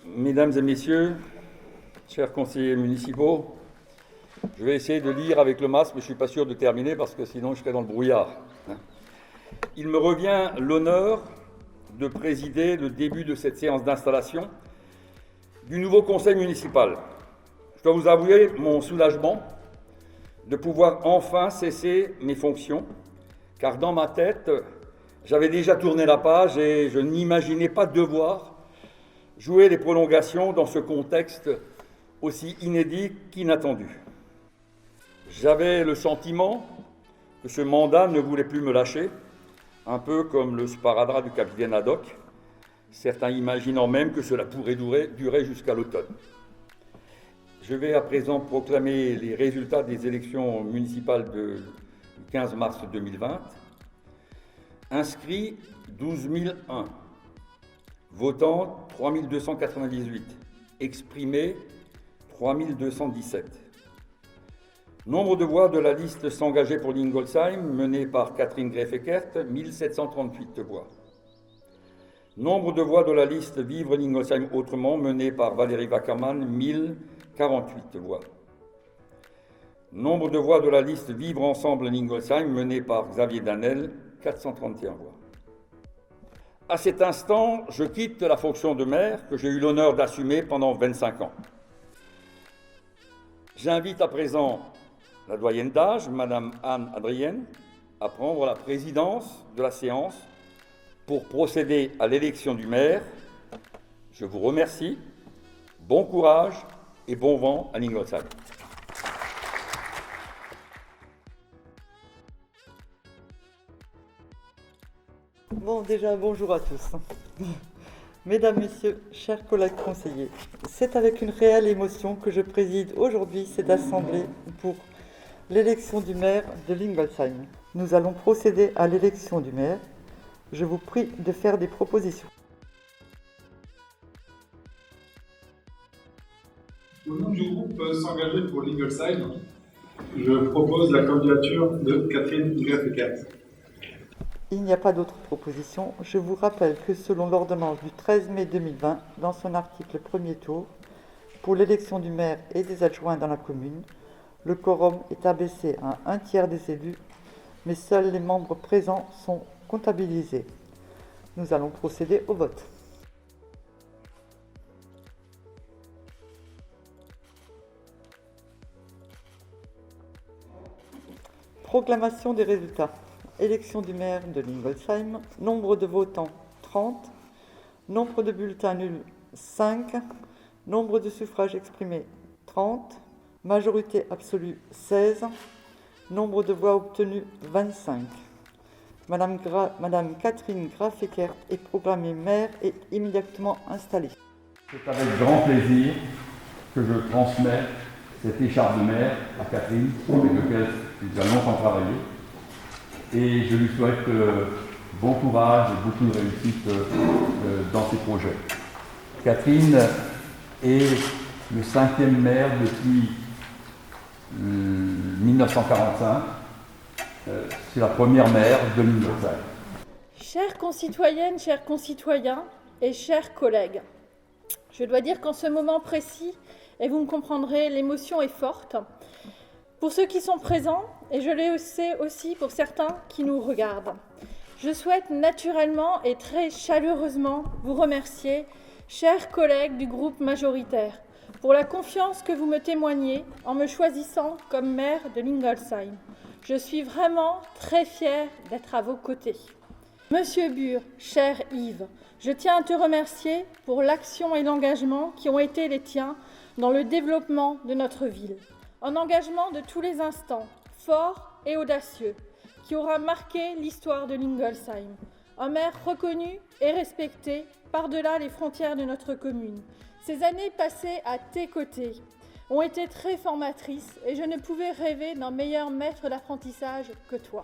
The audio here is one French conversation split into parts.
Mesdames et messieurs, chers conseillers municipaux, je vais essayer de lire avec le masque, mais je ne suis pas sûr de terminer parce que sinon je serai dans le brouillard. Il me revient l'honneur de présider le début de cette séance d'installation du nouveau conseil municipal. Je dois vous avouer mon soulagement de pouvoir enfin cesser mes fonctions, car dans ma tête, j'avais déjà tourné la page et je n'imaginais pas devoir jouer les prolongations dans ce contexte aussi inédit qu'inattendu. J'avais le sentiment que ce mandat ne voulait plus me lâcher, un peu comme le sparadrap du capitaine Haddock, certains imaginant même que cela pourrait durer jusqu'à l'automne. Je vais à présent proclamer les résultats des élections municipales du 15 mars 2020. Inscrits 12 001, votants 3 298, exprimés 3 217. Nombre de voix de la liste s'engager pour Lingolsheim, menée par Catherine Greff-Eckert, 1738 voix. Nombre de voix de la liste Vivre Lingolsheim autrement, menée par Valérie Wackermann, 1048 voix. Nombre de voix de la liste Vivre ensemble Lingolsheim, menée par Xavier Danel, 431 voix. À cet instant, je quitte la fonction de maire que j'ai eu l'honneur d'assumer pendant 25 ans. J'invite à présent la doyenne d'âge, Madame Anne Adrienne, à prendre la présidence de la séance pour procéder à l'élection du maire. Je vous remercie. Bon courage et bon vent à Lingolsheim. Bon, déjà, bonjour à tous. Mesdames, Messieurs, chers collègues conseillers, c'est avec une réelle émotion que je préside aujourd'hui cette assemblée pour l'élection du maire de Lingolsheim. Nous allons procéder à l'élection du maire. Je vous prie de faire des propositions. Au nom du groupe S'engager pour Lingolsheim, je propose la candidature de Catherine Greff-Eckert. Il n'y a pas d'autres propositions. Je vous rappelle que selon l'ordonnance du 13 mai 2020, dans son article premier tour, pour l'élection du maire et des adjoints dans la commune, le quorum est abaissé à 1/3 des élus, mais seuls les membres présents sont comptabilisés. Nous allons procéder au vote. Proclamation des résultats. Élection du maire de Lingolsheim. Nombre de votants 30. Nombre de bulletins nuls 5. Nombre de suffrages exprimés 30. Majorité absolue 16. Nombre de voix obtenues 25. Madame Catherine Greff-Eckert est proclamée maire et immédiatement installée. C'est avec grand plaisir que je transmets cette écharpe de maire à Catherine, avec laquelle il a longtemps travaillé. Et je lui souhaite bon courage et beaucoup de réussite dans ses projets. Catherine est le 5e maire depuis 1945. C'est la première maire de Lingolsheim. Chères concitoyennes, chers concitoyens et chers collègues, je dois dire qu'en ce moment précis, et vous me comprendrez, l'émotion est forte. Pour ceux qui sont présents, et je le sais aussi pour certains qui nous regardent, je souhaite naturellement et très chaleureusement vous remercier, chers collègues du groupe majoritaire, pour la confiance que vous me témoignez en me choisissant comme maire de Lingolsheim. Je suis vraiment très fière d'être à vos côtés. Monsieur Bure, cher Yves, je tiens à te remercier pour l'action et l'engagement qui ont été les tiens dans le développement de notre ville. Un engagement de tous les instants, fort et audacieux, qui aura marqué l'histoire de Lingolsheim. Un maire reconnu et respecté par-delà les frontières de notre commune. Ces années passées à tes côtés ont été très formatrices et je ne pouvais rêver d'un meilleur maître d'apprentissage que toi.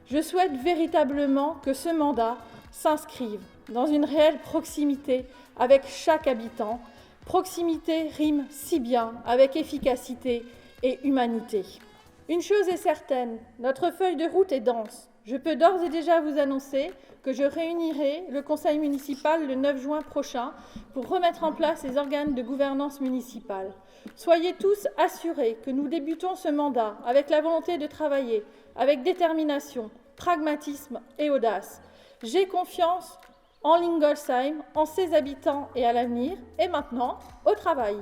Je souhaite véritablement que ce mandat s'inscrive dans une réelle proximité avec chaque habitant. Proximité rime si bien avec efficacité et humanité. Une chose est certaine, notre feuille de route est dense. Je peux d'ores et déjà vous annoncer que je réunirai le conseil municipal le 9 juin prochain pour remettre en place les organes de gouvernance municipale. Soyez tous assurés que nous débutons ce mandat avec la volonté de travailler, avec détermination, pragmatisme et audace. J'ai confiance en Lingolsheim, en ses habitants et à l'avenir. Et maintenant, au travail.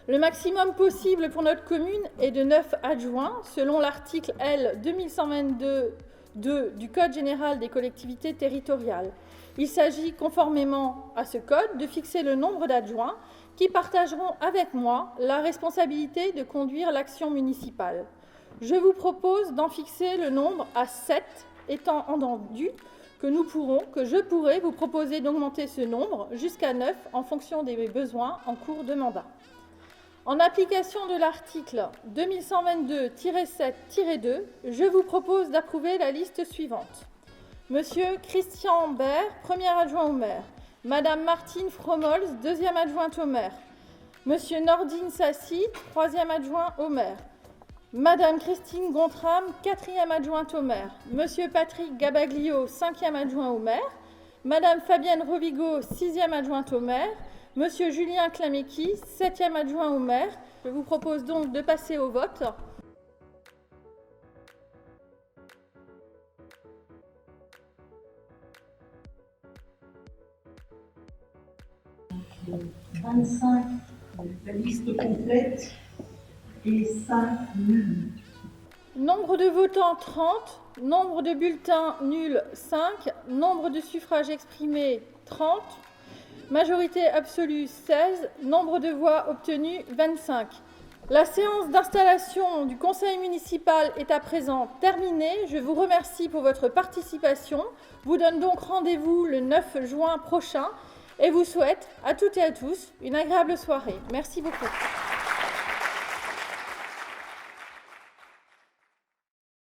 Le maximum possible pour notre commune est de 9 adjoints, selon l'article L. 2122 du Code général des collectivités territoriales. Il s'agit, conformément à ce code, de fixer le nombre d'adjoints qui partageront avec moi la responsabilité de conduire l'action municipale. Je vous propose d'en fixer le nombre à 7, étant entendu que je pourrai vous proposer d'augmenter ce nombre jusqu'à 9 en fonction des besoins en cours de mandat. En application de l'article 2122-7-2, je vous propose d'approuver la liste suivante. Monsieur Christian Bert, premier adjoint au maire. Madame Martine Fromholz, deuxième adjointe au maire. Monsieur Nordine Sassi, troisième adjoint au maire. Madame Christine Gontram, quatrième adjointe au maire. Monsieur Patrick Gabaglio, cinquième adjoint au maire. Madame Fabienne Rovigo, sixième adjointe au maire. Monsieur Julien Klamecki, septième adjoint au maire. Je vous propose donc de passer au vote. Donc, 25, la liste complète, et 5 nuls. Nombre de votants 30, nombre de bulletins nuls 5, nombre de suffrages exprimés 30, majorité absolue 16, nombre de voix obtenues 25. La séance d'installation du conseil municipal est à présent terminée. Je vous remercie pour votre participation, vous donne donc rendez-vous le 9 juin prochain et vous souhaite à toutes et à tous une agréable soirée. Merci beaucoup.